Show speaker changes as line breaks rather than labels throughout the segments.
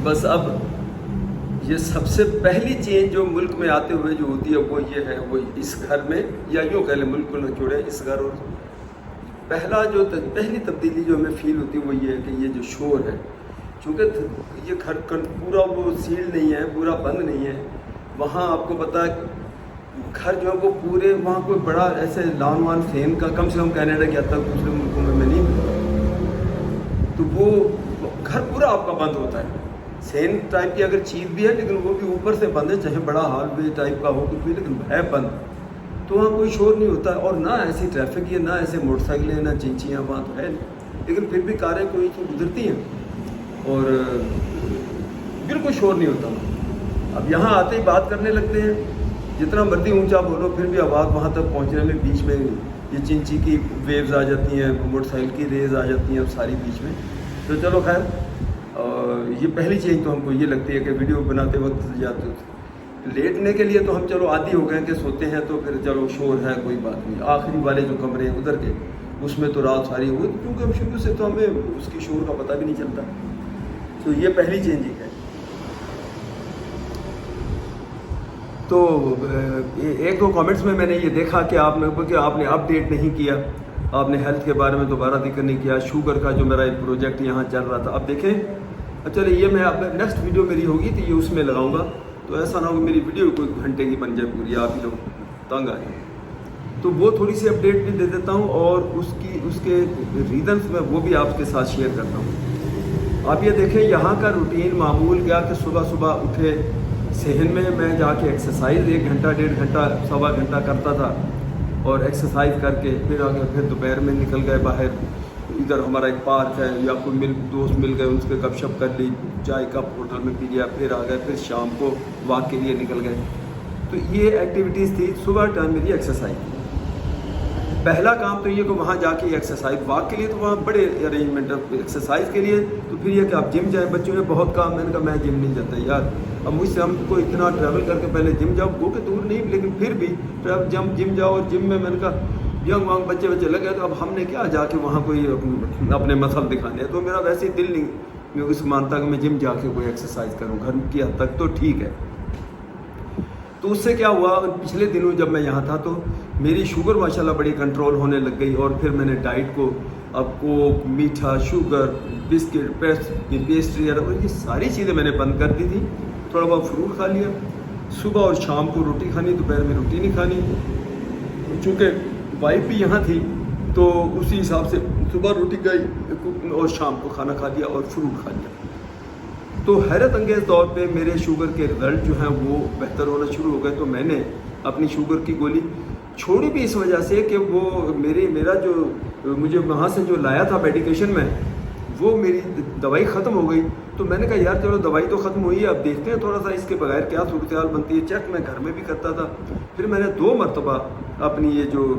بس اب یہ سب سے پہلی چینج جو ملک میں آتے ہوئے جو ہوتی ہے وہ یہ ہے، وہ اس گھر میں یا یوں کہہ لیں ملک کو نہ چھوڑے اس گھر، اور پہلی تبدیلی جو ہمیں فیل ہوتی ہے وہ یہ ہے کہ یہ جو شور ہے، چونکہ یہ گھر پورا وہ سیل نہیں ہے، پورا بند نہیں ہے، وہاں آپ کو پتہ ہے گھر جو ہے وہ پورے وہاں کوئی بڑا ایسے لان وان فین کا کم سے کم کینیڈا کے حد تک دوسرے ملکوں میں نہیں ملتا، تو وہ گھر پورا آپ کا بند ہوتا ہے۔ سین ٹائپ کی اگر چیز بھی ہے لیکن وہ بھی اوپر سے بند ہے، چاہے بڑا ہال وے ٹائپ کا ہو کچھ بھی، لیکن ہے بند، تو وہاں کوئی شور نہیں ہوتا، اور نہ ایسی ٹریفک ہے، نہ ایسے موٹر سائیکلیں، نہ چنچیاں وہاں تو ہے نہیں، لیکن پھر بھی کاریں کوئی تو گزرتی ہیں اور بالکل شور نہیں ہوتا۔ اب یہاں آتے ہی بات کرنے لگتے ہیں، جتنا مرضی اونچا بولو پھر بھی آواز وہاں تک پہنچنے میں بیچ میں یہ چنچی کی ویوز آ جاتی ہیں، موٹر سائیکل کی ریز آ جاتی ہیں، اب ساری بیچ میں۔ تو چلو خیر، یہ پہلی چیز تو ہم کو یہ لگتی ہے کہ ویڈیو بناتے وقت جاتے لیٹنے کے لیے تو ہم چلو عادی ہو گئے کہ سوتے ہیں تو پھر چلو شور ہے کوئی بات نہیں، آخری والے جو کمرے ہیں ادھر کے اس میں تو رات ساری ہوئی، کیونکہ ہم شروع سے تو ہمیں اس کی شور کا پتہ بھی نہیں چلتا، تو یہ پہلی چینج ہے۔ تو ایک دو کامنٹس میں نے یہ دیکھا کہ آپ نے اپ ڈیٹ نہیں کیا، آپ نے ہیلتھ کے بارے میں دوبارہ ذکر نہیں کیا، شوگر کا جو میرا ایک پروجیکٹ یہاں چل رہا تھا، اب دیکھیں چلے یہ میں اب نیکسٹ ویڈیو میری ہوگی تو یہ اس میں لگاؤں گا، تو ایسا نہ ہو میری ویڈیو کوئی گھنٹے کی بن جائے پوری، آپ ہی لوگ تنگ آئے، تو وہ تھوڑی سی اپڈیٹ بھی دے دیتا ہوں، اور اس کے ریزنس میں وہ بھی آپ کے ساتھ شیئر کرتا ہوں۔ آپ یہ دیکھیں یہاں کا روٹین معمول کیا کہ صبح اٹھے، صحن میں جا کے ایکسرسائز 1 گھنٹہ 1.5 گھنٹہ سوا گھنٹہ کرتا تھا، اور ایکسرسائز کر کے پھر آگے پھر دوپہر میں نکل گئے باہر، ادھر ہمارا ایک پارک ہے یا کوئی دوست مل گئے ان سے گپ شپ کر لی، چائے کپ ہوٹل میں پی لیا، پھر آ گئے، پھر شام کو واک کے لیے نکل گئے، تو یہ ایکٹیویٹیز تھی صبح ٹائم میری ایکسرسائز۔ پہلا کام تو یہ کہ وہاں جا کے ایکسرسائز، واک کے لیے تو وہاں بڑے ارینجمنٹ ہے، ایکسرسائز کے لیے تو پھر یہ کہ آپ جم جائیں، بچوں نے بہت کام، میں نے کہا میں جم نہیں جاتا یار، اب مجھ سے ہم کو اتنا ٹریول کر کے پہلے جم جاؤ، وہ کہ دور نہیں لیکن پھر بھی جم جاؤ، اور جم میں نے کہا ینگ وانگ بچے لگے، تو اب ہم نے کیا جا کے وہاں کوئی اپنے مسل دکھانے ہیں، تو میرا ویسے ہی دل نہیں اس مانتا کہ میں جم جا کے کوئی ایکسرسائز کروں، گھر کی حد تک تو ٹھیک ہے۔ تو اس سے کیا ہوا، پچھلے دنوں جب میں یہاں تھا تو میری شوگر ماشاءاللہ بڑی کنٹرول ہونے لگ گئی، اور پھر میں نے ڈائٹ کو اب کوک، میٹھا، شوگر، بسکٹ، پیسٹری اور یہ ساری چیزیں میں نے بند کر دی تھی، تھوڑا بہت فروٹ کھا لیا، صبح اور شام کو روٹی کھانی، دوپہر میں روٹی نہیں کھانی، چونکہ وائف بھی یہاں تھی تو اسی حساب سے صبح روٹی کھائی اور شام کو کھانا کھا لیا اور فروٹ کھا لیا۔ تو حیرت انگیز طور پہ میرے شوگر کے رزلٹ جو ہیں وہ بہتر ہونا شروع ہو گئے، تو میں نے اپنی شوگر کی گولی چھوڑی بھی اس وجہ سے کہ وہ میرا جو مجھے وہاں سے جو لایا تھا میڈیکیشن میں، وہ میری دوائی ختم ہو گئی، تو میں نے کہا یار چلو دوائی تو ختم ہوئی ہے، اب دیکھتے ہیں تھوڑا سا اس کے بغیر کیا صورتحال بنتی ہے، چیک میں گھر میں بھی کرتا تھا، پھر میں نے 2 مرتبہ اپنی یہ جو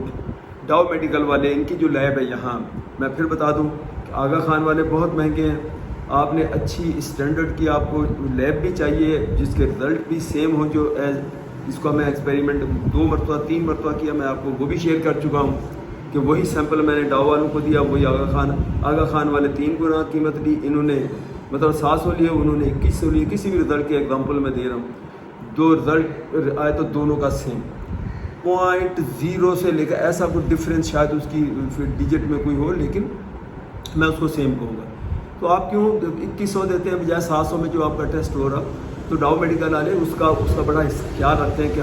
ڈاؤ میڈیکل والے ان کی جو لیب ہے یہاں، میں پھر بتا دوں کہ آغا خان والے بہت مہنگے ہیں، آپ نے اچھی اسٹینڈرڈ کی آپ کو لیب بھی چاہیے جس کے رزلٹ بھی سیم ہوں، جو جس کو میں ایکسپیریمنٹ 2 مرتبہ 3 مرتبہ کیا، میں آپ کو وہ بھی شیئر کر چکا ہوں کہ وہی سیمپل میں نے ڈاؤ والوں کو دیا، وہی آغا خان والے 3 گنا قیمت لی، انہوں نے مطلب 700 لیے، انہوں نے 2100 لیے، کسی بھی رزلٹ کے ایگزامپل میں دے رہا ہوں، 2 رزلٹ آئے تو دونوں کا سیم 0.0 سے لے کر ایسا کوئی ڈفرینس شاید اس کی ڈیجٹ میں کوئی ہو، لیکن میں اس کو سیم کہوں گا۔ تو آپ کیوں 2100 دیتے ہیں بجائے 700 میں جو آپ کا ٹیسٹ ہو رہا، تو ڈاؤ میڈیکل والے اس کا بڑا خیال رکھتے ہیں کہ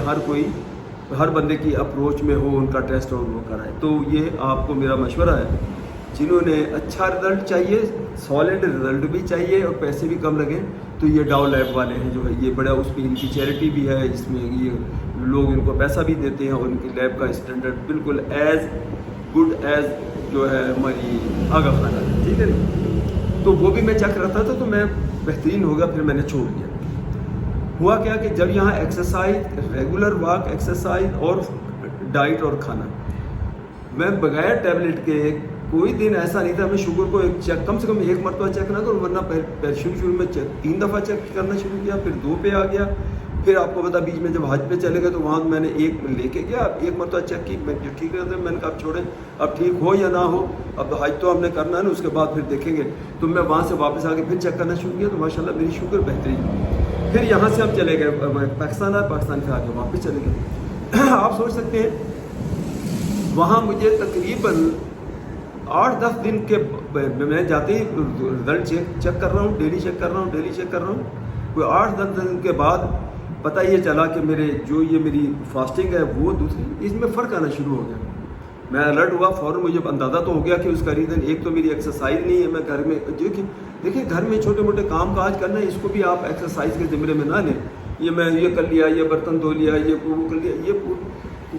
ہر بندے کی اپروچ میں ہو ان کا ٹیسٹ اور وہ کرائے، تو یہ آپ کو میرا مشورہ ہے، جنہوں نے اچھا رزلٹ چاہیے، سالڈ رزلٹ بھی چاہیے اور پیسے بھی کم لگیں، تو یہ ڈاؤ لیب والے ہیں جو ہے، یہ بڑا اس میں ان کی چیریٹی بھی ہے، اس میں یہ لوگ ان کو پیسہ بھی دیتے ہیں، اور ان کی لیب کا اسٹینڈرڈ بالکل ایز گڈ ایز جو ہے ہماری آغا خانہ ہے، ٹھیک ہے نا، تو وہ بھی میں چیک کرتا تھا، تو میں بہترین ہو گیا، پھر میں نے چھوڑ دیا۔ ہوا کیا کہ جب یہاں ایکسرسائز، ریگولر واک، ایکسرسائز اور ڈائٹ اور کھانا، میں بغیر ٹیبلٹ کے کوئی دن ایسا نہیں تھا میں شوگر کو چیک کم سے کم 1 مرتبہ چیک نہ کروں، ورنہ شروع میں 3 دفعہ چیک کرنا شروع کیا، پھر 2 پہ آ گیا، پھر آپ کو پتا بیچ میں جب حج پہ چلے گئے تو وہاں میں نے ایک لے کے گیا، ایک مرتبہ چیک کی، میں جو ٹھیک رہتا ہے میں نے کہا اب چھوڑیں، اب ٹھیک ہو یا نہ ہو، اب حج تو ہم نے کرنا ہے نا، اس کے بعد پھر دیکھیں گے۔ تو میں وہاں سے واپس آ کے پھر چیک کرنا شروع کیا، تو ماشاءاللہ میری شوگر بہترین۔ پھر یہاں سے ہم چلے گئے پاکستان آئے، پاکستان سے آ کے واپس چلے گئے۔ آپ سوچ سکتے ہیں وہاں مجھے تقریباً 8-10 دن کے میں جاتے ہی رزلٹ چیک کر رہا ہوں، ڈیلی چیک کر رہا ہوں، کوئی 8-10 دن کے بعد پتہ یہ چلا کہ میری فاسٹنگ ہے وہ دوسری، اس میں فرق آنا شروع ہو گیا۔ میں الرٹ ہوا فوراً، مجھے اندازہ تو ہو گیا کہ اس کا ریزن ایک تو میری ایکسرسائز نہیں ہے، میں گھر میں دیکھیں گھر میں چھوٹے موٹے کام کاج کرنا ہے، اس کو بھی آپ ایکسرسائز کے زمرے میں نہ لیں۔ میں یہ کر لیا، یہ برتن دھو لیا، یہ وہ کر لیا، یہ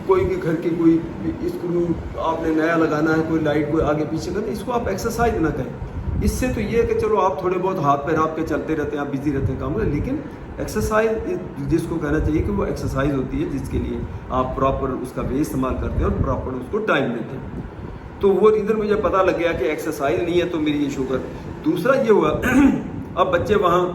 کوئی بھی گھر کی کوئی اسکرو آپ نے نیا لگانا ہے، کوئی لائٹ کوئی آگے پیچھے کرنا، اس کو آپ ایکسرسائز نہ کریں۔ اس سے تو یہ ہے کہ چلو آپ تھوڑے بہت ہاتھ پیر آپ کے چلتے رہتے ہیں، آپ بزی رہتے ہیں کام میں، لیکن ایکسرسائز جس کو کہنا چاہیے کہ وہ ایکسرسائز ہوتی ہے جس کے لیے آپ پراپر اس کا وے استعمال کرتے ہیں اور پراپر اس کو ٹائم دیتے ہیں۔ تو وہ ریزن مجھے پتہ لگ گیا کہ ایکسرسائز نہیں ہے تو میری یہ شوگر۔ دوسرا یہ ہوا اب بچے وہاں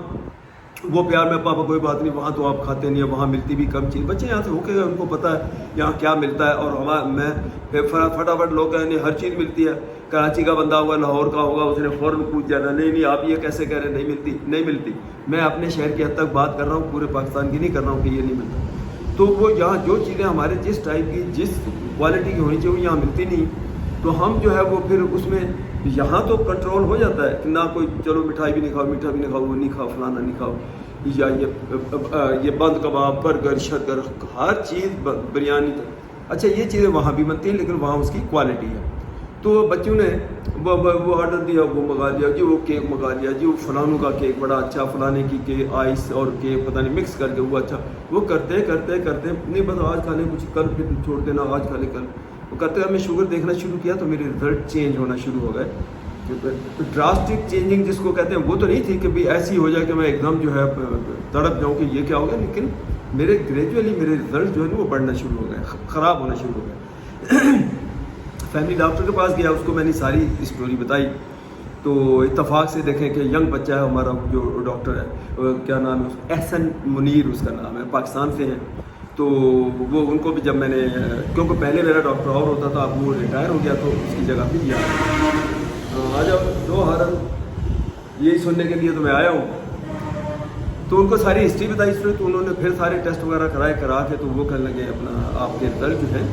وہ پیار میں پاپا کوئی بات نہیں، وہاں تو آپ کھاتے نہیں ہیں، وہاں ملتی بھی کم چیز، بچے یہاں سے ہو کے گئے، ان کو پتہ ہے یہاں کیا ملتا ہے، اور میں فٹافٹ لوگ کہیں ہر چیز ملتی ہے، کراچی کا بندہ ہوگا لاہور کا ہوگا اس نے فوراً پوچھ جانا نہیں آپ یہ کیسے کہہ رہے ہیں نہیں ملتی۔ میں اپنے شہر کی حد تک بات کر رہا ہوں، پورے پاکستان کی نہیں کر رہا ہوں کہ یہ نہیں ملتا۔ تو وہ یہاں جو چیزیں ہمارے جس ٹائپ کی جس کوالٹی کی ہونی چاہیے وہ یہاں ملتی نہیں، تو ہم جو ہے وہ پھر اس میں یہاں تو کنٹرول ہو جاتا ہے کہ نہ کوئی چلو مٹھائی بھی نہیں کھاؤ، میٹھا بھی نہیں کھاؤ، وہ نہیں کھاؤ، فلانا نہیں کھاؤ، یا یہ بند کباب، برگر، شرگر، ہر چیز بریانی۔ اچھا یہ چیزیں وہاں بھی بنتی ہیں لیکن وہاں اس کی کوالٹی ہے۔ تو بچوں نے وہ آرڈر دیا، وہ منگا لیا جی، وہ کیک منگا لیا جی، وہ فلانوں کا کیک بڑا اچھا، فلانے کی کیک آئس اور کیک پتہ نہیں مکس کر کے وہ اچھا، وہ کرتے نہیں بس آج کھا لیں کچھ، کل پھر چھوڑ دینا، آج کھا لیں کل، وہ کرتے ہوئے میں شوگر دیکھنا شروع کیا تو میرے رزلٹ چینج ہونا شروع ہو گئے۔ ڈراسٹک چینجنگ جس کو کہتے ہیں وہ تو نہیں تھی کہ بھی ایسی ہو جائے کہ میں ایک دم جو ہے تڑپ جاؤں کہ یہ کیا ہو گیا، لیکن میرے گریجولی میرے رزلٹ جو ہے نا وہ بڑھنا شروع ہو گئے، خراب ہونا شروع ہو گئے۔ فیملی ڈاکٹر کے پاس گیا، اس کو میں نے ساری اسٹوری بتائی، تو اتفاق سے دیکھیں کہ ینگ بچہ ہے ہمارا جو ڈاکٹر ہے، کیا نام ہے، احسن منیر اس کا نام ہے، پاکستان سے ہیں۔ تو وہ ان کو بھی جب میں نے، کیونکہ پہلے میرا ڈاکٹر اور ہوتا تھا، اب وہ ریٹائر ہو گیا تو اس کی جگہ بھی گیا۔ آ جاؤ دو ہارن، یہی سننے کے لیے تو میں آیا ہوں۔ تو ان کو ساری ہسٹری بتائی، تو انہوں نے پھر سارے ٹیسٹ وغیرہ کرا کے تو وہ کہنے لگے اپنا آپ کے رزلٹ جو ہے۔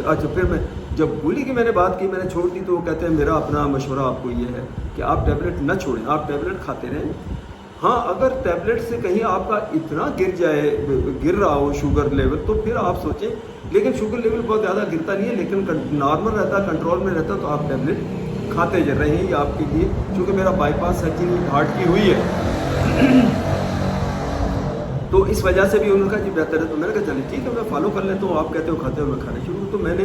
اچھا پھر میں جب بولی کہ میں نے بات کی، میں نے چھوڑ دی، تو وہ کہتے ہیں میرا اپنا مشورہ آپ کو یہ ہے کہ آپ ٹیبلٹ نہ چھوڑیں، آپ ٹیبلٹ کھاتے رہیں۔ ہاں اگر ٹیبلٹ سے کہیں آپ کا اتنا گر رہا ہو شوگر لیول تو پھر آپ سوچیں، لیکن شوگر لیول بہت زیادہ گرتا نہیں ہے، لیکن نارمل رہتا ہے، کنٹرول میں رہتا ہے، تو آپ ٹیبلٹ کھاتے رہیں، یہ آپ کے لیے، چونکہ میرا بائی پاس سرجری ہارٹ کی ہوئی ہے تو اس وجہ سے بھی انہوں نے کہا جی بہتر ہے۔ تو میں نے کہا چلے ٹھیک ہے میں فالو کر لیتا ہوں، آپ کہتے ہو کھاتے ہو، میں کھانا شروع۔ تو میں نے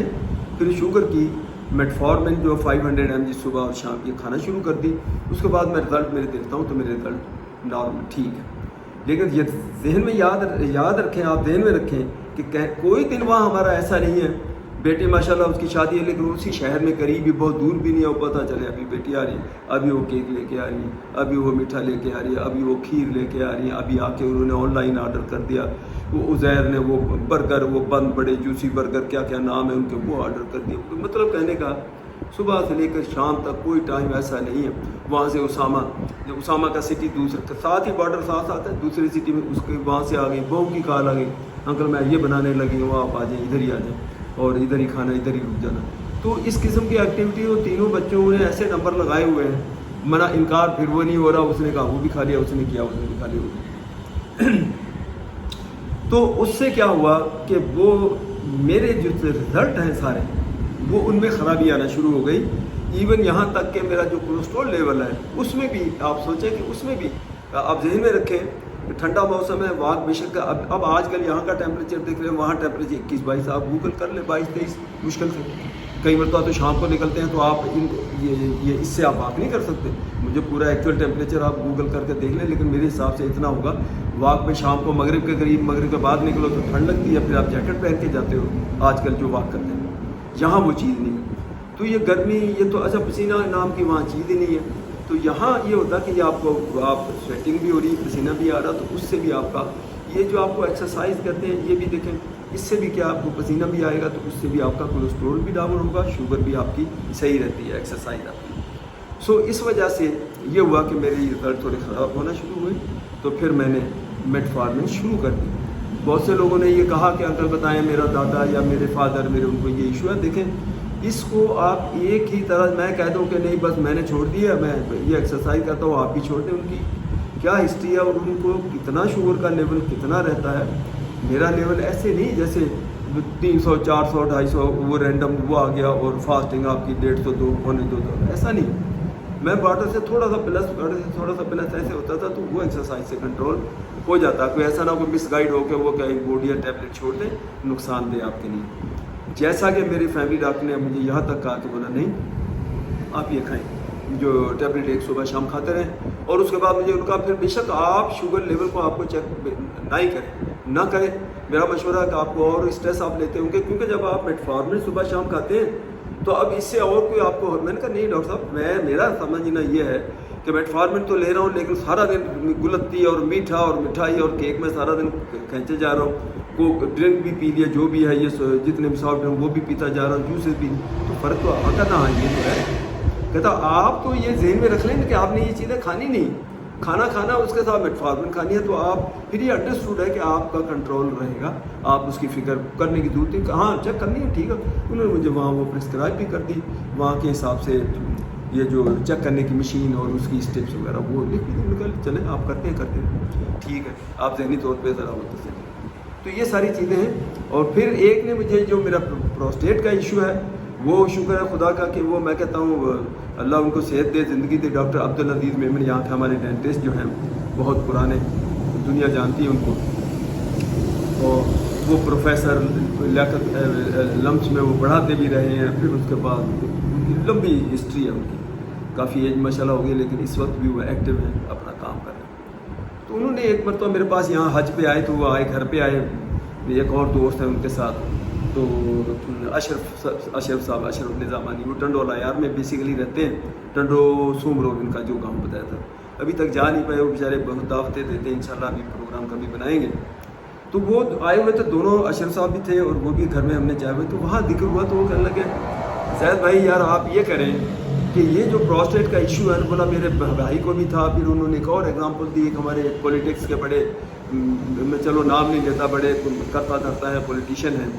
پھر شوگر کی میٹفارمن جو 500 mg صبح اور شام کی کھانا شروع کر دی۔ اس کے بعد میں رزلٹ میرے دیکھتا ہوں تو میرے رزلٹ نارمل ٹھیک ہے، لیکن یہ ذہن میں یاد رکھیں، آپ ذہن میں رکھیں کہ کوئی دن وہاں ہمارا ایسا نہیں ہے، بیٹی ماشاءاللہ اس کی شادی ہے لیکن اسی شہر میں قریب ہی، بہت دور بھی نہیں ہے، وہ پتہ چلے ابھی بیٹی آ رہی ہے، ابھی وہ کیک لے کے آ رہی ہے، ابھی وہ میٹھا لے کے آ رہی ہے، ابھی وہ کھیر لے کے آ رہی ہے، ابھی آ کے انہوں نے آن لائن آرڈر کر دیا، وہ عزیر نے وہ برگر، وہ بند بڑے جوسی برگر کیا کیا نام ہے ان کے، وہ آرڈر کر دیا۔ مطلب کہنے کا صبح سے لے کر شام تک کوئی ٹائم ایسا نہیں ہے۔ وہاں سے اسامہ کا سٹی دوسرے ساتھ ہی بارڈر ساتھ ہے، دوسری سٹی میں اس کے وہاں سے آ گئی، بہو کی کال آ گئی، انکل میں یہ بنانے لگی ہوں، آپ آ جائیں، ادھر ہی آ جائیں اور ادھر ہی کھانا، ادھر ہی رک جانا۔ تو اس قسم کی ایکٹیویٹی وہ تینوں بچوں نے ایسے نمبر لگائے ہوئے ہیں، منع انکار پھر وہ نہیں ہو رہا، اس نے کہا وہ بھی کھا لیا، اس نے کیا اس نے بھی کھا لیا۔ تو اس سے کیا ہوا کہ وہ میرے جو رزلٹ ہیں سارے وہ ان میں خرابی آنا شروع ہو گئی، ایون یہاں تک کہ میرا جو کولیسٹرول لیول ہے اس میں بھی، آپ سوچیں کہ اس میں بھی آپ ذہن میں رکھیں کہ ٹھنڈا موسم ہے، واک بے شک اب آج کل یہاں کا ٹیمپریچر دیکھ لیں، وہاں ٹیمپریچر 21-22، آپ گوگل کر لیں 22-23 مشکل سے، کئی مرتبہ تو شام کو نکلتے ہیں تو آپ یہ اس سے آپ واک نہیں کر سکتے، مجھے پورا ایکچوئل ٹیمپریچر آپ گوگل کر کے دیکھ لیں، لیکن میرے حساب سے اتنا ہوگا، واک میں شام کو مغرب کے قریب، مغرب کے بعد نکلو تو ٹھنڈ لگتی ہے، پھر آپ جیکٹ پہن کے جاتے ہو آج کل جو واک کرتے ہیں، یہاں وہ چیز نہیں ہے۔ تو یہ گرمی، یہ تو اچھا پسینہ نام کی وہاں چیز ہی نہیں ہے، تو یہاں یہ ہوتا کہ یہ آپ کو، آپ سویٹنگ بھی ہو رہی، پسینہ بھی آ رہا، تو اس سے بھی آپ کا یہ جو آپ کو ایکسرسائز کرتے ہیں یہ بھی دیکھیں، اس سے بھی کیا آپ کو پسینہ بھی آئے گا، تو اس سے بھی آپ کا کولیسٹرول بھی ڈاؤن ہوگا، شوگر بھی آپ کی صحیح رہتی ہے ایکسرسائز آپ کی. سو اس وجہ سے یہ ہوا کہ میری رزلٹ تھوڑے خراب ہونا شروع ہوئے، تو پھر میں نے میٹفارمن شروع کر دی. بہت سے لوگوں نے یہ کہا کہ انکل بتائیں میرا دادا یا میرے فادر میرے ان کو یہ ایشو ہے. دیکھیں اس کو آپ ایک ہی طرح میں کہہ دوں کہ نہیں بس میں نے چھوڑ دیا، میں یہ ایکسرسائز کرتا ہوں، آپ بھی چھوڑ دیں. ان کی کیا ہسٹری ہے اور ان کو کتنا شوگر کا لیول کتنا رہتا ہے. میرا لیول ایسے نہیں جیسے 300 400 250 وہ رینڈم وہ آ گیا اور فاسٹنگ آپ کی 150 2 پونے 2 ایسا نہیں. میں واٹر سے تھوڑا سا پلس ایسے ہوتا تھا تو وہ ایکسرسائز سے کنٹرول ہو جاتا. کوئی ایسا نہ کوئی مس گائیڈ ہو کہ وہ کہیں گولی یا ٹیبلٹ چھوڑ دیں، نقصان دہ آپ کے لیے. جیسا کہ میری فیملی ڈاکٹر نے مجھے یہاں تک کہا کہ بولا نہیں آپ یہ کھائیں جو ٹیبلٹ ایک صبح شام کھاتے رہیں. اور اس کے بعد مجھے ان کا پھر بے شک آپ شوگر لیول کو آپ کو چیک نہ کریں. میرا مشورہ ہے کہ آپ کو اور اسٹریس آپ لیتے ہوں گے، کیونکہ جب آپ میٹفارمن صبح شام کھاتے ہیں تو اب اس سے اور کوئی آپ کو. میں نے کہا نہیں ڈاکٹر صاحب میرا سمجھنا یہ ہے کہ میٹفارمن تو لے رہا ہوں لیکن سارا دن گلتی اور میٹھا اور مٹھائی اور کیک میں سارا دن کھینچے جا رہا ہوں. کو ڈرنک بھی پی لیا جو بھی ہے یہ جتنے بھی سافٹ ڈرنک وہ بھی پیتا جا رہا ہوں، جوسز بھی. تو فرق تو آتا نہ یہ تو ہے. کہتا آپ تو یہ ذہن میں رکھ لیں کہ آپ نے یہ چیزیں کھانی نہیں، کھانا اس کے ساتھ میٹفارمن کھانی ہے. تو آپ پھر یہ انڈرسٹوڈ ہے کہ آپ کا کنٹرول رہے گا، آپ اس کی فکر کرنے کی ضرورت ہے کہ ہاں چیک کرنی ہے ٹھیک ہے. انہوں نے مجھے وہاں وہ پرسکرائب بھی کر دی، وہاں کے حساب سے یہ جو چیک کرنے کی مشین اور اس کی اسٹیپس وغیرہ وہ لکھ بھی دی. نکل چلیں آپ کرتے ہیں ٹھیک ہے، آپ ذہنی طور پہ ذرا ہوتے ہیں. تو یہ ساری چیزیں ہیں. اور پھر ایک نے مجھے جو میرا پروسٹیٹ کا ایشو ہے وہ شکر ہے خدا کا کہ وہ میں کہتا ہوں اللہ ان کو صحت دے زندگی دے. ڈاکٹر عبدالعزیز میمن یہاں کے ہمارے ڈینٹسٹ جو ہیں بہت پرانے، دنیا جانتی ہے ان کو. اور وہ پروفیسر لیاقت لمس میں وہ پڑھاتے بھی رہے ہیں. پھر اس کے بعد ان کی لمبی ہسٹری ہے، ان کی کافی ایج ماشاءاللہ ہو گئی لیکن اس وقت بھی وہ ایکٹیو ہیں، اپنا کام کر رہے ہیں. تو انہوں نے ایک مرتبہ میرے پاس یہاں حج پہ آئے تو وہ آئے گھر پہ آئے، ایک اور دوست ہے ان کے ساتھ. تو اشرف صاحب اشرف نظامانی وہ ٹنڈو یار میں بیسیکلی رہتے ہیں. ٹنڈو سومرو ان کا جو گاؤں بتایا تھا. ابھی تک جا نہیں پائے وہ بیچارے، بہت دعوتیں دیتے ہیں، انشاءاللہ ابھی پروگرام کبھی بنائیں گے. تو وہ آئے ہوئے تھے دونوں، اشرف صاحب بھی تھے اور وہ بھی گھر میں ہم نے جائے ہوئے. تو وہاں ذکر ہوا تو وہ کہنے لگے زید بھائی یار آپ یہ کریں کہ یہ جو پروسٹیٹ کا ایشو ہے، بولا میرے بھائی کو بھی تھا. پھر انہوں نے ایک اور ایگزامپل دی، ایک ہمارے پولیٹکس کے بڑے، میں چلو نام نہیں لیتا، بڑے کرتا دھرتا ہے پولیٹیشین ہیں،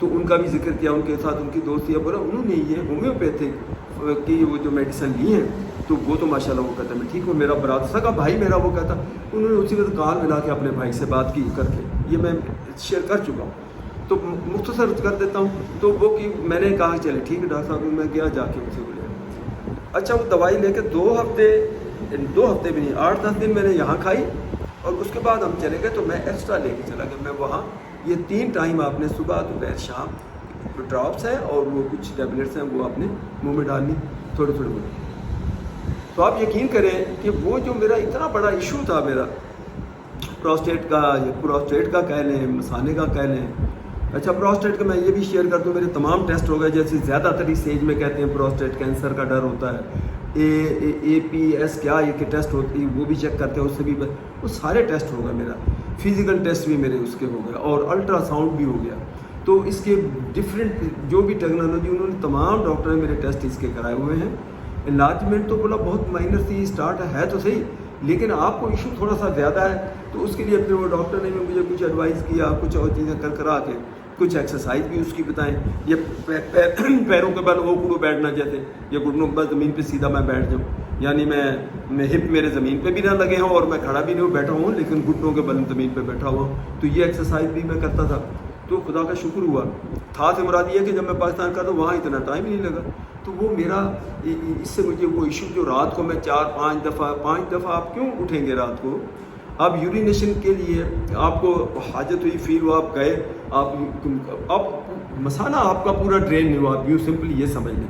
تو ان کا بھی ذکر کیا، ان کے ساتھ ان کی دوستی ہے. بولا انہوں نے یہ ہومیوپیتھک کی وہ جو میڈیسن لی ہیں تو وہ تو ماشاءاللہ وہ کہتا ہے میں ٹھیک ہوں. میرا برادر کا بھائی میرا وہ کہتا، انہوں نے اسی وقت کال ملا کے اپنے بھائی سے بات کی کر کے، یہ میں شیئر کر چکا ہوں تو مختصر کر دیتا ہوں. تو وہ کہ میں نے کہا چلے ٹھیک ہے ڈاکٹر صاحب. میں گیا جا کے ان سے بولے اچھا وہ دوائی لے کے 2 ہفتے بھی نہیں 8-10 دن میں نے یہاں کھائی. اور اس کے بعد ہم چلے گئے تو میں ایکسٹرا لے کے چلا گیا. میں وہاں یہ 3 ٹائم آپ نے صبح دوپہر شام ڈراپس ہیں اور وہ کچھ ٹیبلٹس ہیں وہ آپ نے منہ میں ڈالنی تھوڑے بولے. تو آپ یقین کریں کہ وہ جو میرا اتنا بڑا ایشو تھا میرا پروسٹیٹ کا کہہ لیں، مسانے کا کہہ لیں. اچھا پروسٹیٹ کا میں یہ بھی شیئر کر دوں، میرے تمام ٹیسٹ ہو گئے. جیسے زیادہ تر اسٹیج میں کہتے ہیں پروسٹیٹ کینسر کا ڈر ہوتا ہے، APS کیا یہ کہ ٹیسٹ ہوتی ہے وہ بھی چیک کرتے ہیں، اس سے بھی وہ سارے ٹیسٹ ہو گئے. میرا فزیکل ٹیسٹ بھی میرے اس کے ہو گئے اور الٹرا ساؤنڈ بھی ہو گیا. تو اس کے ڈفرینٹ جو بھی ٹیکنالوجی انہوں نے تمام ڈاکٹر نے میرے ٹیسٹ اس کے کرائے ہوئے ہیں. انلارجمنٹ تو بولا بہت مائنر سی اسٹارٹ ہے تو صحیح، لیکن آپ کو ایشو تھوڑا سا زیادہ ہے. تو اس کے لیے پھر وہ ڈاکٹر نے بھی مجھے کچھ ایڈوائز کیا، کچھ اور چیزیں کرا کے کچھ ایکسرسائز بھی اس کی بتائیں. یہ پیروں کے بل اوکڑو بیٹھنا، جیسے یہ گھٹنوں کے بل زمین پہ سیدھا میں بیٹھ جاؤں، یعنی میں ہپ میرے زمین پہ بھی نہ لگے ہوں اور میں کھڑا بھی نہیں ہوں، بیٹھا ہوں لیکن گھٹنوں کے بل زمین پہ بیٹھا ہوا ہوں. تو یہ ایکسرسائز بھی میں کرتا تھا. تو خدا کا شکر ہوا تھا سے مراد یہ کہ جب میں پاکستان کا تو وہاں اتنا ٹائم ہی نہیں لگا. تو وہ میرا اس سے مجھے وہ ایشو جو رات کو میں 5 دفعہ آپ کیوں اٹھیں گے رات کو؟ آپ یورینیشن کے لیے آپ کو حاجت ہوئی، فیل ہوا، آپ گئے، آپ مسانہ آپ کا پورا ڈرین نہیں ہوا. آپ یوں سمپلی یہ سمجھ لیں.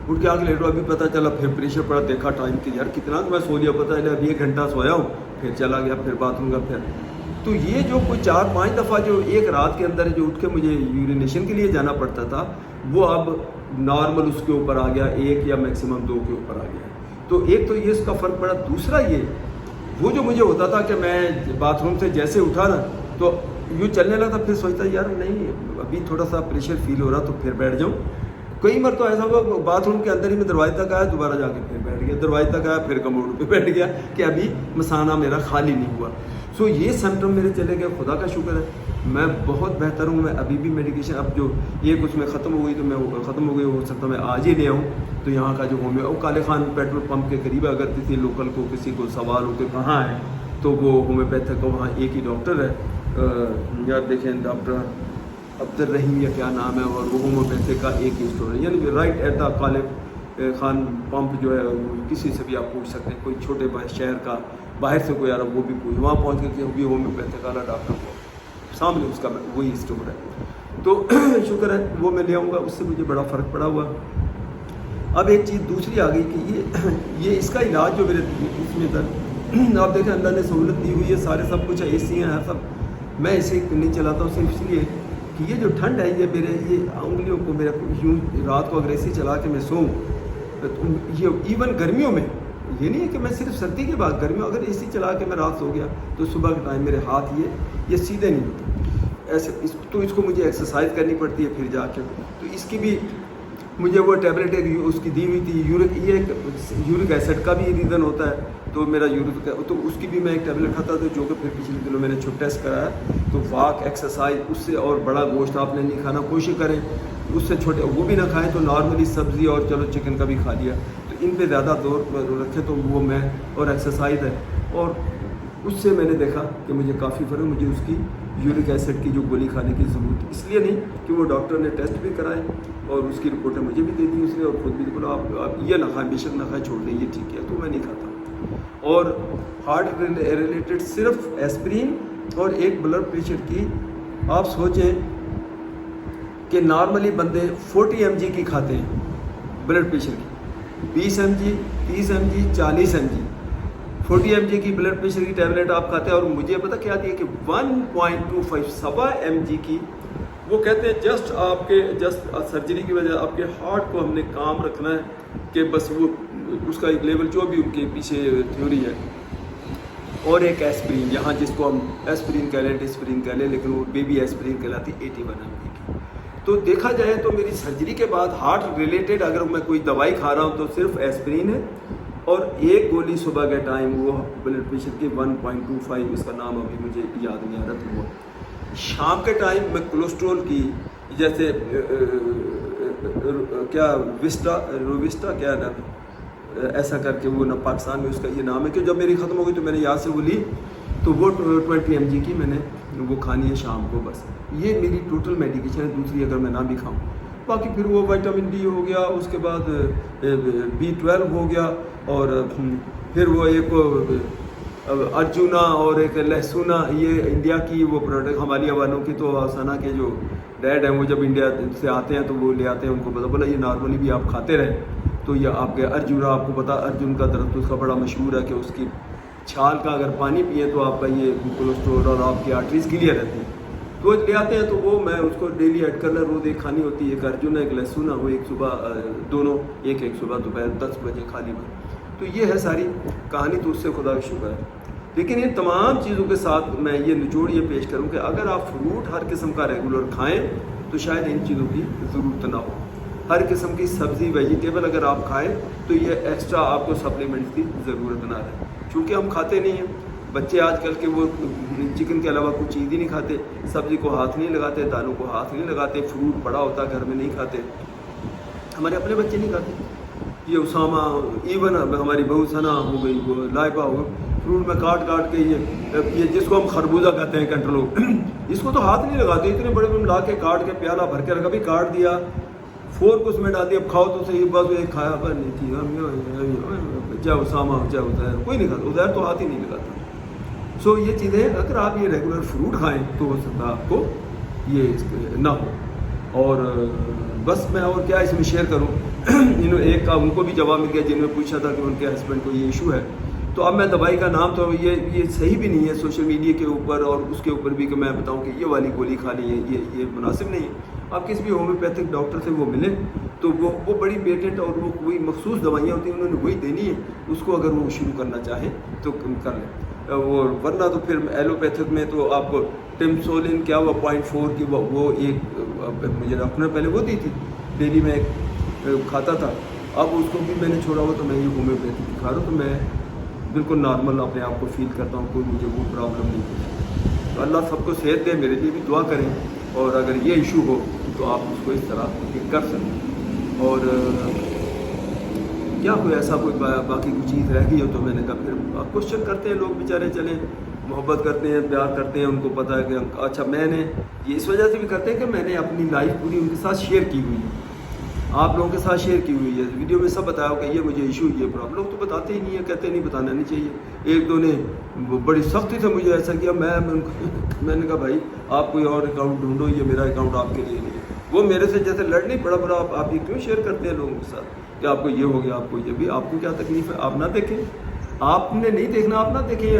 اٹھ کے آگے لیٹو، ابھی پتہ چلا پھر پریشر پڑا، دیکھا ٹائم کہ یار کتنا تو میں سو لیا، پتہ چلا ابھی 1 گھنٹہ سویا ہوں، پھر چلا گیا، پھر بات ہوں گا پھر. تو یہ جو کوئی 4-5 دفعہ جو ایک رات کے اندر جو اٹھ کے مجھے یورینیشن کے لیے جانا پڑتا تھا وہ اب نارمل اس کے اوپر آ گیا، 1 یا میکسیمم 2 کے اوپر آ گیا. تو ایک تو یہ اس کا فرق پڑا. دوسرا یہ وہ جو مجھے ہوتا تھا کہ میں باتھ روم سے جیسے اٹھا نا تو یوں چلنے لگا تھا، پھر سوچتا یار نہیں ابھی تھوڑا سا پریشر فیل ہو رہا تو پھر بیٹھ جاؤں. کئی بار تو ایسا ہوا باتھ روم کے اندر ہی میں دروازے تک آیا، دوبارہ جا کے پھر بیٹھ گیا، دروازے تک آیا پھر کموڈ پہ بیٹھ گیا کہ ابھی مثانہ میرا خالی نہیں ہوا. سو یہ سمٹم میرے چلے گئے، خدا کا شکر ہے میں بہت بہتر ہوں. میں ابھی بھی میڈیکیشن اب جو ایک اس میں ختم ہو گئی تو میں ختم ہو گئی، ہو سکتا میں آج ہی لے آؤں. تو یہاں کا جو ہومیو کالے خان پیٹرول پمپ کے قریب اگر کسی لوکل کو کسی کو سوال ہو کہ کہاں ہے تو وہ ہومیوپیتھک کا وہاں ایک ہی ڈاکٹر ہے، یار دیکھیں ڈاکٹر عبد الرحیم یا کیا نام ہے، اور وہ ہومیوپیتھک کا ایک ہی اسٹور ہے، یعنی رائٹ ایٹ دا کالے خان پمپ جو ہے کسی سے بھی آپ پوچھ سکتے ہیں. کوئی چھوٹے شہر کا باہر سے کوئی آ رہا وہ بھی پوچھ، وہاں پہنچ کے بھی ہومیوپیتھک والا ڈاکٹر کو سامنے اس کا وہی اسٹور ہے. تو شکر ہے وہ میں لے آؤں گا، اس سے مجھے بڑا فرق پڑا ہوا. اب ایک چیز دوسری آ گئی کہ یہ اس کا علاج جو میرے اس میں تھا، آپ دیکھیں اللہ نے سہولت دی ہوئی ہے، سارے سب کچھ اے سی ہیں سب. میں اسے نہیں چلاتا ہوں صرف اس لیے کہ یہ جو ٹھنڈ ہے یہ میرے یہ انگلیوں کو میرا یوں رات کو اگر اے سی چلا کے میں سوؤں، یہ ایون گرمیوں میں یہ نہیں ہے کہ میں صرف سردی کے بعد گرمیوں اگر اے سی چلا کے میں رات سو گیا تو صبح کے ٹائم میرے ہاتھ یہ سیدھے نہیں ہوتے ایسے. تو اس کو مجھے ایکسرسائز کرنی پڑتی ہے پھر جا کے. تو اس کی بھی مجھے وہ ٹیبلٹ ایک اس کی دی ہوئی تھی، یورک ایسڈ کا بھی ریزن ہوتا ہے تو میرا یورک تو اس کی بھی میں ایک ٹیبلٹ کھاتا تھا، جو کہ پھر پچھلے دنوں میں نے چھوٹ ٹیسٹ کرایا. تو واک ایکسرسائز اس سے اور بڑا گوشت آپ نے نہیں کھانا، کوشش کریں اس سے چھوٹے وہ بھی نہ کھائیں تو نارملی سبزی اور چلو چکن کا بھی کھا لیا. تو ان پہ زیادہ زور رکھے تو وہ میں اور ایکسرسائز ہے. اور اس سے میں نے دیکھا کہ مجھے کافی فرق، مجھے اس کی یورک ایسڈ کی جو گولی کھانے کی ضرورت اس لیے نہیں کہ وہ ڈاکٹر نے ٹیسٹ بھی کرائے اور اس کی رپورٹیں مجھے بھی دے دی اس نے، اور خود بھی بولا آپ یہ نہ کھائیں، بے شک نہ کھائیں، چھوڑ دیں یہ ٹھیک ہے. تو میں نہیں کھاتا. اور ہارٹ ریلیٹڈ صرف ایسپرین اور ایک بلڈ پریشر کی آپ سوچیں کہ نارملی بندے 40 mg کی کھاتے ہیں بلڈ پریشر کی، 20 mg 30 mg 40 mg 40 mg کی بلڈ پریشر کی ٹیبلٹ آپ کھاتے ہیں. اور مجھے پتہ کیا دیا کہ 1.25 سوا mg کی وہ کہتے ہیں جسٹ سرجری کی وجہ آپ کے ہارٹ کو ہم نے کام رکھنا ہے کہ بس وہ اس کا ایک لیول جو بھی ان کے پیچھے تھیوری ہے. اور ایک ایسپرین یہاں جس کو ہم ایسپرین کہہ لیں ڈسپرین کہہ لیں لیکن وہ بیبی ایسپرین کہلاتی 81 mg کی. تو دیکھا جائے تو میری سرجری کے بعد ہارٹ ریلیٹڈ اگر میں کوئی دوائی کھا رہا ہوں تو صرف ایسپرین ہے اور ایک گولی صبح کے ٹائم وہ بلڈ پریشر کی 1.25 اس کا نام ابھی مجھے یاد نہیں آ رہا تھا. وہ شام کے ٹائم میں کولیسٹرول کی جیسے کیا رووسٹا کیا نام ایسا کر کے وہ پاکستان میں اس کا یہ نام ہے کہ جب میری ختم ہو گئی تو میں نے یہاں سے وہ لی تو وہ 20 mg کی میں نے وہ کھانی ہے شام کو. بس یہ میری ٹوٹل میڈیکیشن ہے. دوسری اگر میں نہ بھی کھاؤں باقی پھر وہ وائٹامن ڈی ہو گیا، اس کے بعد B12 ہو گیا، اور پھر وہ ایک ارجونا اور ایک لہسونا، یہ انڈیا کی وہ پروڈکٹ ہمالیہ والوں کی. تو ثنا کے جو ڈیڈ ہیں وہ جب انڈیا سے آتے ہیں تو وہ لے آتے ہیں، ان کو پتہ بولا یہ نارملی بھی آپ کھاتے رہیں. تو یہ آپ کے ارجونا، آپ کو پتہ ارجن کا درخت اس کا بڑا مشہور ہے کہ اس کی چھال کا اگر پانی پئیں تو آپ کا یہ کولیسٹرول اور آپ کی آرٹریز کلیئر رہتی ہیں. تو لے آتے ہیں تو وہ میں اس کو ڈیلی ایڈ کرنا، روز ایک کھانی ہوتی ہے، ایک ارجن ایک لہسن، وہ ایک صبح دونوں ایک صبح دوپہر 10 بجے کھا لی. تو یہ ہے ساری کہانی. تو اس سے خدا کا شکر ہے. لیکن ان تمام چیزوں کے ساتھ میں یہ نچوڑ یہ پیش کروں کہ اگر آپ فروٹ ہر قسم کا ریگولر کھائیں تو شاید ان چیزوں کی ضرورت نہ ہو. ہر قسم کی سبزی ویجیٹیبل اگر آپ کھائیں تو یہ ایکسٹرا آپ کو سپلیمنٹس کی ضرورت نہ رہے. چونکہ ہم کھاتے نہیں ہیں، بچے آج کل کے وہ چکن کے علاوہ کوئی چیز ہی نہیں کھاتے، سبزی کو ہاتھ نہیں لگاتے، دالوں کو ہاتھ نہیں لگاتے، فروٹ پڑا ہوتا گھر میں نہیں کھاتے. ہمارے اپنے بچے نہیں کھاتے. یہ اسامہ ایون ہماری بہو ثنا ہو گئی، وہ لائبہ ہو، فروٹ میں کاٹ کے یہ جس کو ہم خربوزہ کہتے ہیں کنٹرول، اس کو تو ہاتھ نہیں لگاتے. اتنے بڑے بڑے لا کے کاٹ کے پیالہ بھر کے رکھا، بھی کاٹ دیا، فورک اس میں ڈال دیا، اب کھاؤ تو صحیح، بس ایک کھایا پر نہیں تھی. چاہے اسامہ چاہے ادیر، کوئی نہیں کھاتا، ادیر تو ہاتھ ہی نہیں لگاتا. سو یہ چیزیں اگر آپ یہ ریگولر فروٹ کھائیں تو ہو سکتا آپ کو یہ نہ ہو. اور بس میں اور کیا اس میں شیئر کروں. ایک کا ان کو بھی جواب مل گیا جن میں پوچھا تھا کہ ان کے ہسبینڈ کو یہ ایشو ہے. تو اب میں دوائی کا نام تو یہ صحیح بھی نہیں ہے سوشل میڈیا کے اوپر اور اس کے اوپر بھی کہ میں بتاؤں کہ یہ والی گولی کھا لی ہے، یہ مناسب نہیں ہے. آپ کسی بھی ہومیوپیتھک ڈاکٹر سے وہ ملیں تو وہ بڑی پیٹنٹ اور وہ کوئی مخصوص دوائیاں ہوتی ہیں انہوں نے وہی دینی ہے، اس کو اگر وہ شروع کرنا چاہیں تو کر لیں، وہ ورنہ تو پھر ایلوپیتھک میں تو آپ کو ٹیمسولن کیا ہوا 0.4 کی وہ ایک مجھے ڈاکٹر نے پہلے وہ دی تھی، ڈیلی میں کھاتا تھا، اب اس کو بھی میں نے چھوڑا ہوا تو میں یہ ہومیوپیتھی کھا رہا ہوں، تو میں بالکل نارمل اپنے آپ کو فیل کرتا ہوں، کوئی مجھے وہ پرابلم نہیں ہوتی۔ تو اللہ سب کو صحت دے، میرے لیے بھی دعا کریں، اور اگر یہ ایشو ہو تو آپ اس کو اس طرح کر سکیں۔ اور کیا کوئی ایسا کوئی باقی کوئی چیز رہ گئی ہو تو میں نے کہا پھر کوشچن کرتے ہیں لوگ بیچارے، چلیں محبت کرتے ہیں، پیار کرتے ہیں، ان کو پتہ ہے کہ اچھا میں نے یہ اس وجہ سے بھی کرتے ہیں کہ میں نے اپنی لائف پوری ان کے ساتھ شیئر کی ہوئی ہے، آپ لوگوں کے ساتھ شیئر کی ہوئی ہے، ویڈیو میں سب بتایا کہ یہ مجھے ایشو، یہ پرابلم، لوگ تو بتاتے ہی نہیں ہیں، کہتے نہیں بتانا نہیں چاہیے۔ ایک دو نے بڑی سختی سے مجھے ایسا کیا، میں نے کہا بھائی آپ کوئی اور اکاؤنٹ ڈھونڈو، یہ میرا اکاؤنٹ آپ کے لیے نہیں ہے۔ وہ میرے سے جیسے لڑ نہیں بڑا آپ یہ کیوں شیئر کرتے ہیں لوگوں کے ساتھ کہ آپ کو یہ ہو گیا، آپ کو یہ بھی، آپ کو کیا تکلیف ہے، آپ نہ دیکھیں، آپ نے نہیں دیکھنا، آپ نہ دیکھیں، یہ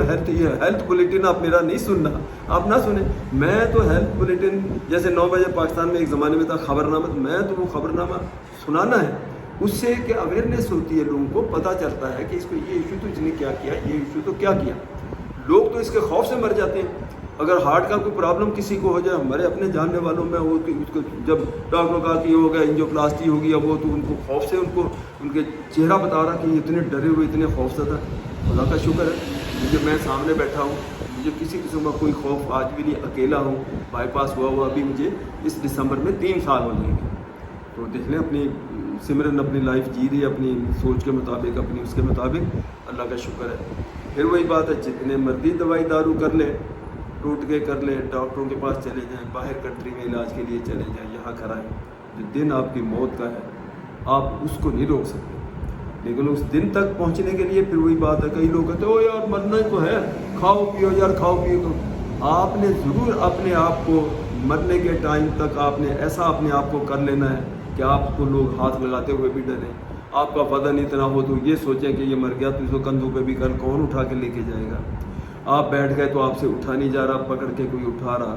ہیلتھ بلیٹن آپ میرا نہیں سننا، آپ نہ سنیں۔ میں تو ہیلتھ بلیٹن جیسے 9 بجے پاکستان میں ایک زمانے میں تھا خبرنامہ، میں تو وہ خبرنامہ سنانا ہے، اس سے کہ اویئرنیس ہوتی ہے، لوگوں کو پتہ چلتا ہے کہ اس کو یہ ایشو تو اس نے کیا کیا، یہ ایشو تو کیا کیا۔ لوگ تو اس کے خوف سے مر جاتے ہیں۔ اگر ہارٹ کا کوئی پرابلم کسی کو ہو جائے، ہمارے اپنے جاننے والوں میں وہ اس کو جب ڈاکٹر کا کہ ہو گیا انجیوپلاسٹی ہوگی، اب وہ تو ان کو خوف سے ان کے چہرہ بتا رہا کہ یہ اتنے ڈرے ہوئے، اتنے خوف زدہ۔ خدا کا شکر ہے میں سامنے بیٹھا ہوں، مجھے کسی قسم کا کوئی خوف آج بھی نہیں، اکیلا ہوں، بائی پاس ہوا ابھی مجھے اس دسمبر میں 3 سال ہو جائیں گے۔ تو دیکھ لیں اپنی سمرن اپنی لائف جی رہی ہے اپنی سوچ کے مطابق، اپنی اس کے مطابق، اللہ کا شکر ہے۔ پھر وہی بات ہے، جتنے مرضی دوائی دارو کر لیں، ٹوٹ کے کر لیں، ڈاکٹروں کے پاس چلے جائیں، باہر کنٹری میں علاج کے لیے چلے جائیں، یہاں کرائیں، جو دن آپ کی موت کا ہے آپ اس کو نہیں روک سکتے، لیکن اس دن تک پہنچنے کے لیے پھر وہی بات ہے، کئی لوگ کہتے ہیں او یار مرنا ہی تو ہے، کھاؤ پیو یار، کھاؤ پیو تو آپ نے ضرور اپنے آپ کو مرنے کے ٹائم تک آپ نے ایسا اپنے آپ کو کر لینا ہے کہ آپ کو لوگ ہاتھ لگاتے ہوئے بھی ڈریں، آپ کا وزن اتنا ہو تو یہ سوچیں کہ یہ مر گیا تو اس کو کندھوں پہ بھی کل کون اٹھا کے لے کے جائے گا، آپ بیٹھ گئے تو آپ سے اٹھا نہیں جا رہا، پکڑ کے کوئی اٹھا رہا،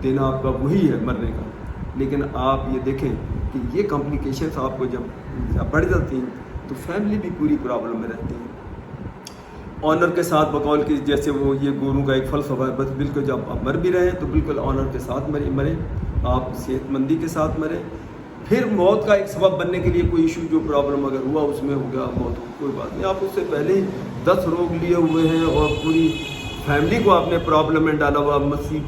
دن آپ کا وہی ہے مرنے کا۔ لیکن آپ یہ دیکھیں کہ یہ کمپلیکیشنس آپ کو جب بڑھ جاتی ہیں تو فیملی بھی پوری پرابلم میں رہتی ہے۔ آنر کے ساتھ بقول کی جیسے وہ یہ گوروں کا ایک فلسفہ ہے، بس بالکل جب آپ مر بھی رہے ہیں تو بالکل آنر کے ساتھ مریں، آپ صحت مندی کے ساتھ مریں۔ پھر موت کا ایک سبب بننے کے لیے کوئی ایشو جو پرابلم اگر ہوا اس میں ہو گیا موت، کوئی بات نہیں، آپ اس سے پہلے ہی 10 روگ لیے ہوئے ہیں اور پوری فیملی کو آپ نے پرابلم میں ڈالا ہوا،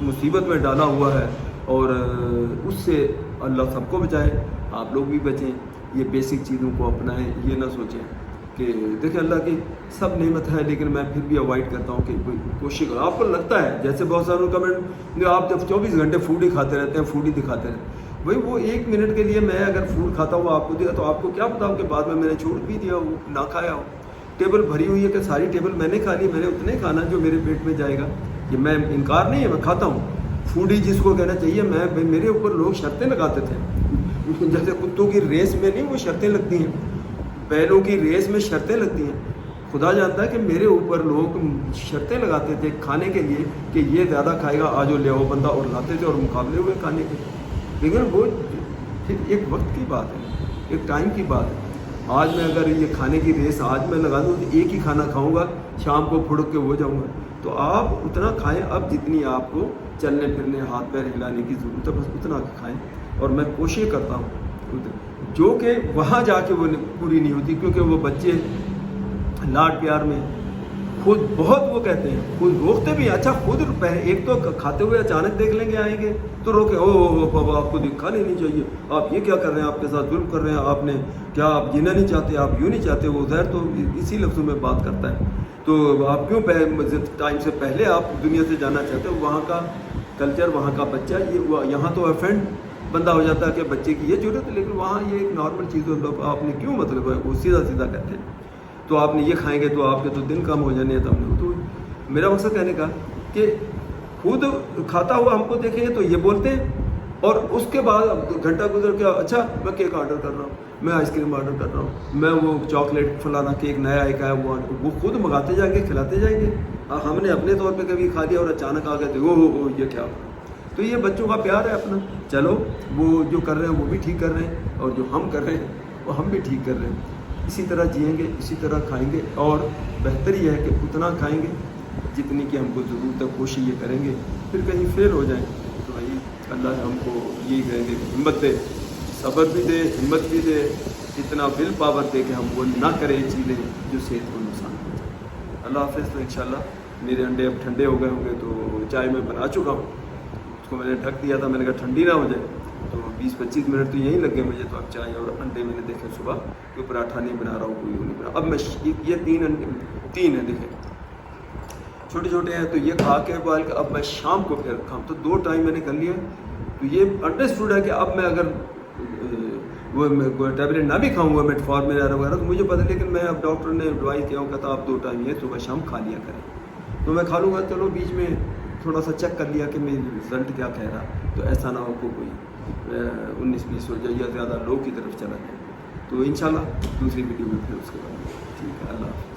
مصیبت میں ڈالا ہوا ہے، اور اس سے اللہ سب کو بچائے، آپ لوگ بھی بچیں۔ یہ بیسک چیزوں کو اپنائیں، یہ نہ سوچیں کہ دیکھیں اللہ کی سب نعمت ہے، لیکن میں پھر بھی اوائڈ کرتا ہوں کہ کوئی کوشش کرو۔ آپ کو لگتا ہے جیسے بہت ساروں کمنٹ آپ جب 24 گھنٹے فوڈ ہی کھاتے رہتے ہیں، فوڈ ہی دکھاتے رہتے ہیں، بھائی وہ 1 منٹ کے لیے میں اگر فوڈ کھاتا ہوں آپ کو دیا تو آپ کو کیا پتا ہو کہ بعد میں نے چھوڑ بھی دیا ہو، نہ کھایا ہو، ٹیبل بھری ہوئی ہے کہ ساری ٹیبل میں نے کھا لی، میں نے اتنا ہی کھانا جو میرے پیٹ میں جائے گا، یہ میں انکار نہیں ہے، میں کھاتا ہوں، فوڈ ہی جس کو کہنا چاہیے۔ میرے اوپر لوگ شرطیں لگاتے تھے، جیسے کتوں کی ریس میں نہیں وہ شرطیں لگتی ہیں، بیلوں کی ریس میں شرطیں لگتی ہیں، خدا جانتا ہے کہ میرے اوپر لوگ شرطیں لگاتے تھے کھانے کے لیے کہ یہ زیادہ کھائے گا آج لے آؤ بندہ، اور لاتے تھے اور مقابلے ہوئے کھانے کے، لیکن وہ پھر ایک وقت کی بات ہے، ایک ٹائم کی بات ہے۔ آج میں اگر یہ کھانے کی ریس آج میں لگا دوں تو ایک ہی کھانا کھاؤں گا، شام کو پھڑک کے ہو جاؤں گا، تو آپ اتنا کھائیں، اب جتنی آپ کو چلنے پھرنے ہاتھ پیر ہلانے کی ضرورت ہے بس اتنا کھائیں، اور میں کوشش کرتا ہوں جو کہ وہاں جا کے وہ پوری نہیں ہوتی، کیونکہ وہ بچے لاڈ پیار میں خود بہت وہ کہتے ہیں، خود روکتے بھی ہیں، اچھا خود ایک تو کھاتے ہوئے اچانک دیکھ لیں گے آئیں گے تو روکے، او بابا آپ کو کھانے نہیں چاہیے، آپ یہ کیا کر رہے ہیں، آپ کے ساتھ ظلم کر رہے ہیں، آپ نے کیا، آپ جینا نہیں چاہتے، آپ یوں نہیں چاہتے، وہ ظاہر تو اسی لفظوں میں بات کرتا ہے، تو آپ کیوں ٹائم سے پہلے آپ دنیا سے جانا چاہتے ہو، وہاں کا کلچر، وہاں کا بچہ، یہ یہاں تو افینڈ بندہ ہو جاتا ہے کہ بچے کی یہ ضرورت ہے، لیکن وہاں یہ ایک نارمل چیز ہے، آپ نے کیوں مطلب ہے وہ سیدھا کہتے ہیں، تو آپ نے یہ کھائیں گے تو آپ کے تو دن کم ہو جانے ہیں، تو میرا مقصد کہنے کا کہ خود کھاتا ہوا ہم کو دیکھیں گے تو یہ بولتے ہیں، اور اس کے بعد گھنٹہ گزر کے اچھا میں کیک آرڈر کر رہا ہوں، میں آئس کریم آرڈر کر رہا ہوں، میں وہ چاکلیٹ فلانا کیک نیا ایک ہے وہ خود منگاتے جائیں گے، کھلاتے جائیں گے، ہم نے اپنے طور پہ کبھی کھا لیا اور اچانک آ گئے تو او یہ کیا ہو، تو یہ بچوں کا پیار ہے اپنا، چلو وہ جو کر رہے ہیں وہ بھی ٹھیک کر رہے ہیں، اور جو ہم کر رہے ہیں وہ ہم بھی ٹھیک کر رہے ہیں. اسی طرح جئیں گے, اسی طرح کھائیں گے, اور بہتر یہ ہے کہ اتنا کھائیں گے جتنی کہ ہم کو ضرورت ہے. کوشش یہ کریں گے, پھر کہیں فیل ہو جائیں تو بھائی اللہ ہم کو یہی کہیں گے کہ ہمت دے, صبر بھی دے, ہمت بھی دے, اتنا ول پاور دے کہ ہم وہ نہ کریں چیزیں جو صحت کو نقصان پہنچائیں. اللہ حافظ. تو انشاءاللہ میرے انڈے اب ٹھنڈے ہو گئے ہوں گے, تو چائے میں بنا چکا ہوں, اس کو میں نے ڈھک دیا تھا, میں نے کہا ٹھنڈی نہ ہو جائے, تو 20-25 منٹ تو یہیں لگ گئے مجھے. تو اب چائے اور انڈے میں نے دیکھے صبح کوئی پراٹھا نہیں بنا رہا ہوں, کوئی نہیں بنا. اب میں یہ 3 ہیں دیکھیں چھوٹے چھوٹے ہیں, تو یہ کھا کے بال کے اب میں شام کو پھر کھاؤں, تو 2 ٹائم میں نے کر لیا. تو یہ انڈرسٹوڈ ہے کہ اب میں اگر وہ ٹیبلٹ نہ بھی کھاؤں گا میٹفورمین وغیرہ تو مجھے پتہ, لیکن میں اب ڈاکٹر نے ایڈوائز کیا ہوں, کہتا آپ 2 ٹائم یہ صبح شام کھا لیا کریں. تو میں کھا لوں گا. چلو بیچ میں تھوڑا سا چیک کر لیا کہ میری رزلٹ کیا کہہ رہا, تو ایسا نہ ہو کوئی 19-20 ہو جائے یا زیادہ لو کی طرف چلا جائے. تو انشاءاللہ دوسری ویڈیو میں پھر اس کے بعد ٹھیک ہے. اللہ حافظ.